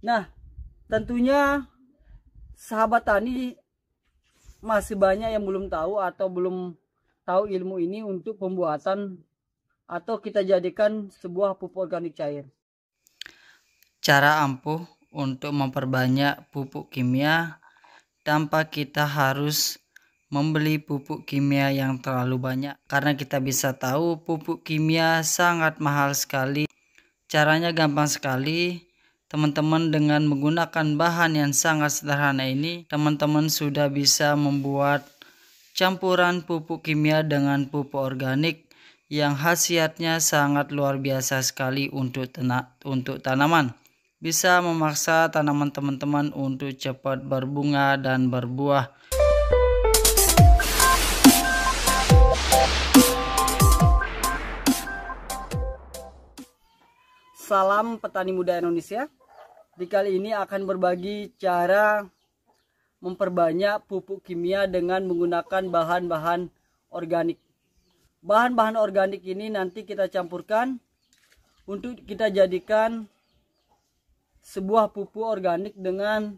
Nah, tentunya sahabat tani masih banyak yang belum tahu atau belum tahu ilmu ini untuk pembuatan atau kita jadikan sebuah pupuk organik cair. Cara ampuh untuk memperbanyak pupuk kimia tanpa kita harus membeli pupuk kimia yang terlalu banyak, karena kita bisa tahu pupuk kimia sangat mahal sekali. Caranya gampang sekali, teman-teman. Dengan menggunakan bahan yang sangat sederhana ini, teman-teman sudah bisa membuat campuran pupuk kimia dengan pupuk organik yang khasiatnya sangat luar biasa sekali untuk tanaman. Bisa memaksa tanaman teman-teman untuk cepat berbunga dan berbuah. Salam petani muda Indonesia. Di kali ini akan berbagi cara memperbanyak pupuk kimia dengan menggunakan bahan-bahan organik. Bahan-bahan organik ini nanti kita campurkan untuk kita jadikan sebuah pupuk organik dengan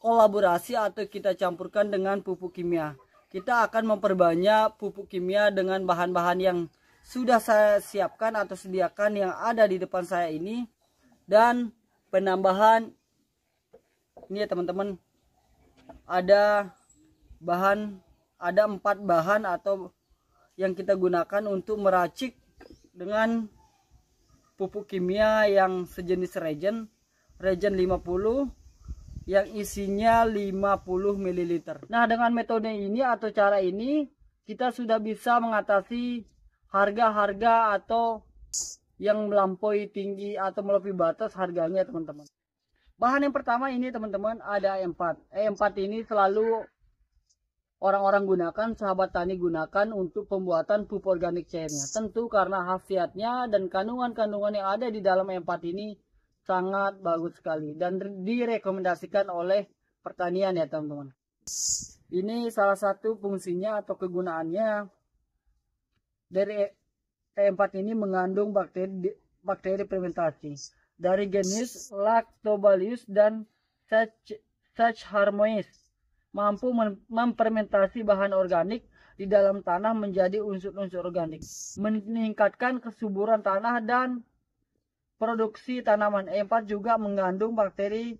kolaborasi atau kita campurkan dengan pupuk kimia. Kita akan memperbanyak pupuk kimia dengan bahan-bahan yang sudah saya siapkan atau sediakan yang ada di depan saya ini, dan penambahan ini ya teman-teman, ada 4 bahan atau yang kita gunakan untuk meracik dengan pupuk kimia yang sejenis reagent 50 yang isinya 50 ml. Nah, dengan metode ini atau cara ini kita sudah bisa mengatasi harga-harga atau yang melampaui tinggi atau melebihi batas harganya teman-teman. Bahan yang pertama ini teman-teman ada E4. E4 ini selalu orang-orang gunakan, sahabat tani gunakan untuk pembuatan pupuk organik cairnya. Tentu karena khasiatnya dan kandungan-kandungan yang ada di dalam E4 ini sangat bagus sekali dan direkomendasikan oleh pertanian ya teman-teman. Ini salah satu fungsinya atau kegunaannya. Dari E4 ini mengandung bakteri fermentasi dari jenis Lactobacillus dan Saccharomyces, mampu memfermentasi bahan organik di dalam tanah menjadi unsur-unsur organik, meningkatkan kesuburan tanah dan produksi tanaman. E4 juga mengandung bakteri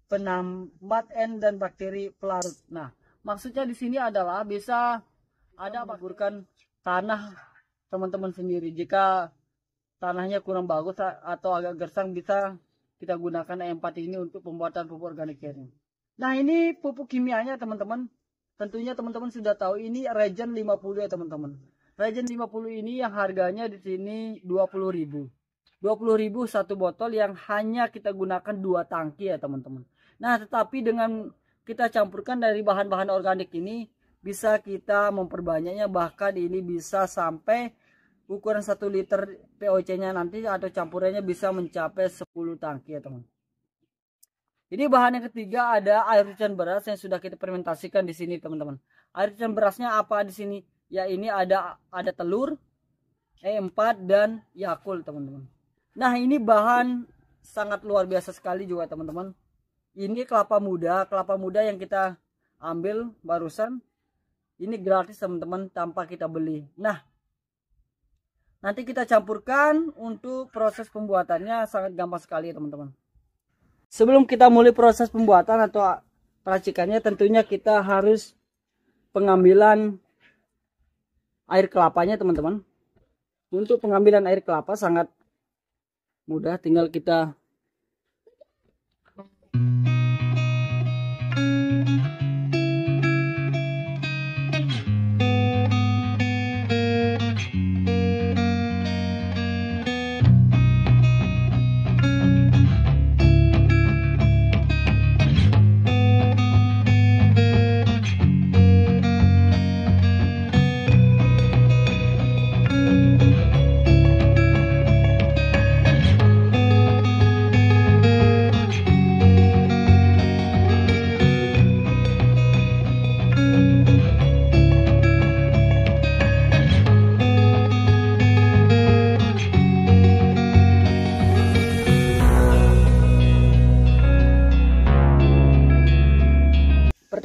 penambat N dan bakteri pelarut. Nah, maksudnya di sini adalah bisa ada menguburkan tanah teman-teman sendiri. Jika tanahnya kurang bagus atau agak gersang, bisa kita gunakan E4 ini untuk pembuatan pupuk organik cairnya. Nah, ini pupuk kimianya teman-teman. Tentunya teman-teman sudah tahu ini reagent 50 ya teman-teman. Reagent 50 ini yang harganya di sini 20.000. 20.000 satu botol yang hanya kita gunakan 2 tangki ya teman-teman. Nah, tetapi dengan kita campurkan dari bahan-bahan organik ini bisa kita memperbanyaknya, bahkan ini bisa sampai ukuran 1 liter POC-nya nanti atau campurannya bisa mencapai 10 tangki ya teman. Ini bahan yang ketiga ada air cucian beras yang sudah kita fermentasikan di sini teman-teman. Air cucian berasnya apa di sini? Ya, ini ada telur, E4 dan Yakult teman-teman. Nah, ini bahan sangat luar biasa sekali juga teman-teman. Ini kelapa muda yang kita ambil barusan. Ini gratis teman-teman, tanpa kita beli. Nah, nanti kita campurkan. Untuk proses pembuatannya sangat gampang sekali teman-teman. Sebelum kita mulai proses pembuatan atau peracikannya, tentunya kita harus pengambilan air kelapanya teman-teman. Untuk pengambilan air kelapa sangat mudah, tinggal kita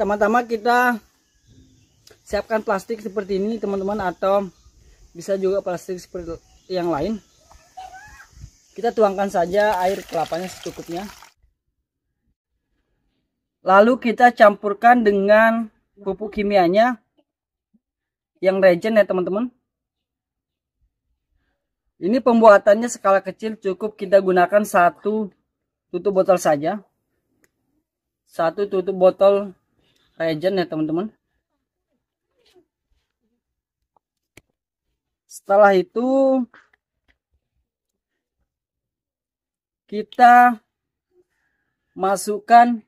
Pertama-tama kita siapkan plastik seperti ini teman-teman, atau bisa juga plastik seperti yang lain. Kita tuangkan saja air kelapanya secukupnya. Lalu kita campurkan dengan pupuk kimianya yang reagent ya teman-teman. Ini pembuatannya skala kecil, cukup kita gunakan satu tutup botol saja. Satu tutup botol reagent ya teman-teman. Setelah itu kita masukkan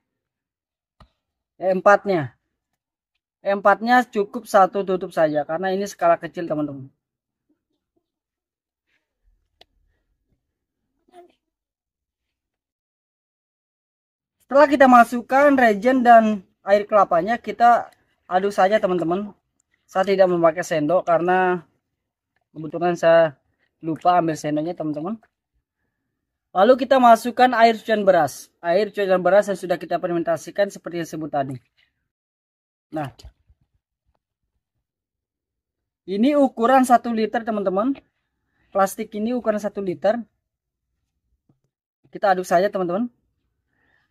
E4-nya. E4-nya cukup satu tutup saja karena ini skala kecil teman-teman. Setelah kita masukkan reagent dan air kelapanya, kita aduk saja teman-teman. Saya tidak memakai sendok karena kebetulan saya lupa ambil sendoknya teman-teman. Lalu kita masukkan air cucian beras. Air cucian beras yang sudah kita fermentasikan seperti yang disebut tadi. Nah, ini ukuran 1 liter teman-teman. Plastik ini ukuran 1 liter. Kita aduk saja teman-teman.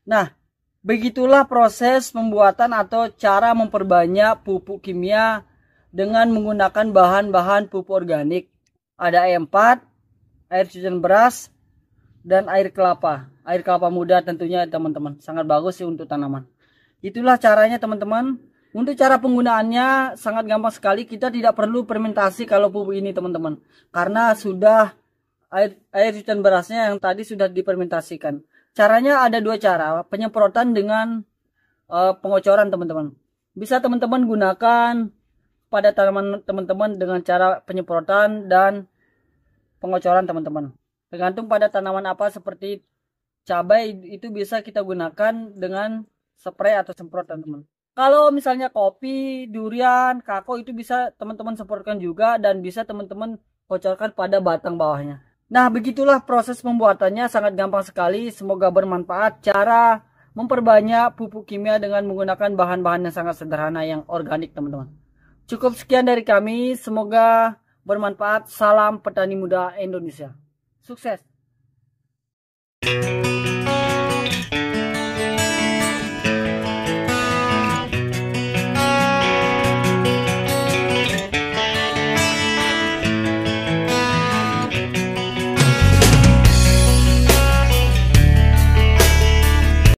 Nah, begitulah proses pembuatan atau cara memperbanyak pupuk kimia dengan menggunakan bahan-bahan pupuk organik. Ada E4, air cucian beras, dan air kelapa. Air kelapa muda tentunya teman-teman. Sangat bagus sih untuk tanaman. Itulah caranya teman-teman. Untuk cara penggunaannya sangat gampang sekali. Kita tidak perlu fermentasi kalau pupuk ini teman-teman. Karena sudah air cucian berasnya yang tadi sudah difermentasikan. Caranya ada 2 cara, penyemprotan dengan pengocoran teman-teman. Bisa teman-teman gunakan pada tanaman teman-teman dengan cara penyemprotan dan pengocoran teman-teman. Tergantung pada tanaman apa, seperti cabai itu bisa kita gunakan dengan spray atau semprot teman-teman. Kalau misalnya kopi, durian, kakao itu bisa teman-teman semprotkan juga dan bisa teman-teman kocorkan pada batang bawahnya. Nah, begitulah proses pembuatannya, sangat gampang sekali. Semoga bermanfaat cara memperbanyak pupuk kimia dengan menggunakan bahan-bahan yang sangat sederhana yang organik, teman-teman. Cukup sekian dari kami, semoga bermanfaat. Salam petani muda Indonesia. Sukses.